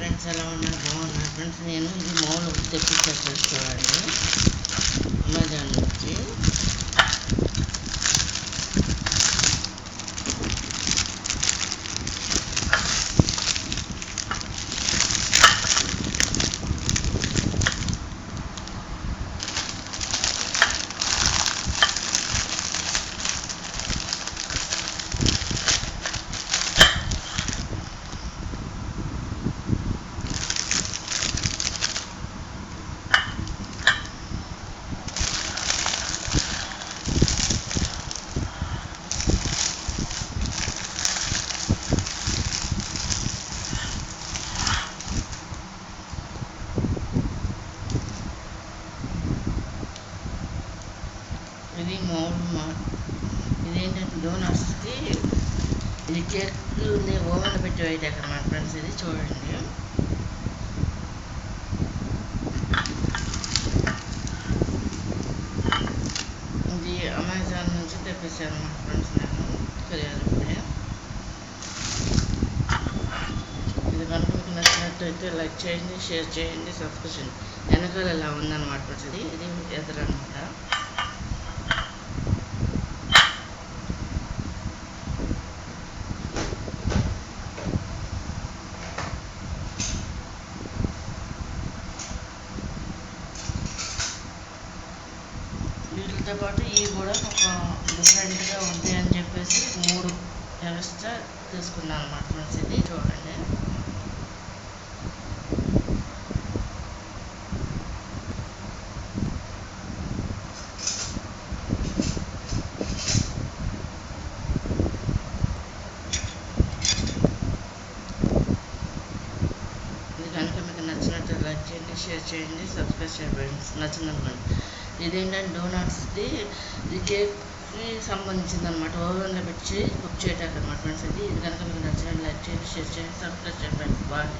Friends, ఎలా ఉన్నారు? బాగున్నారు ఫ్రెండ్స్. నేను ఇది మౌలు తెప్పించాను చూడండి, అమెజాన్ నుంచి. ఇది ఇదేంటంటే డోనట్స్కి ఇది కేక్ ఉంది, ఓవెన్ పెట్టి వేయటాక అన్నమాట ఫ్రెండ్స్. ఇది చూడండి, ఇది అమెజాన్ నుంచి తెప్పించాను అన్నమాట ఫ్రెండ్స్. నేను తెలియాలి. ఇది కనుక మీకు నచ్చినట్టయితే లైక్ చేయండి, షేర్ చేయండి, సబ్స్క్రైబ్ చేయండి. వెనకాల ఇలా ఉందన్నమాట ఫ్రెండ్స్. ఇది ఎదురనమాట. వీటితో పాటు ఇవి కూడా ఒక డిఫరెంట్గా ఉంటాయి అని చెప్పేసి 3 ఎక్స్ట్రా తీసుకున్నాను అన్నమాట ఫ్రెండ్స్. ఇది చూడండి, ఇది కనుక మీకు నచ్చినట్టు లైక్ చేయండి, షేర్ చేయండి, సబ్స్క్రైబ్ చేయండి. నచ్చిందనుకోండి. ఇదేంటంటే డోనట్స్ది, ఇది కేక్కి సంబంధించింది అనమాట. ఓవెన్లో పెట్టి కుక్ చేయటానికి అనమాట ఫ్రెండ్స్. ఇది కనుక మీకు నచ్చినట్టు లైక్ చేయండి, షేర్ చేయండి, సబ్స్క్రైబ్ చేయండి ఫ్రెండ్స్. బాయ్.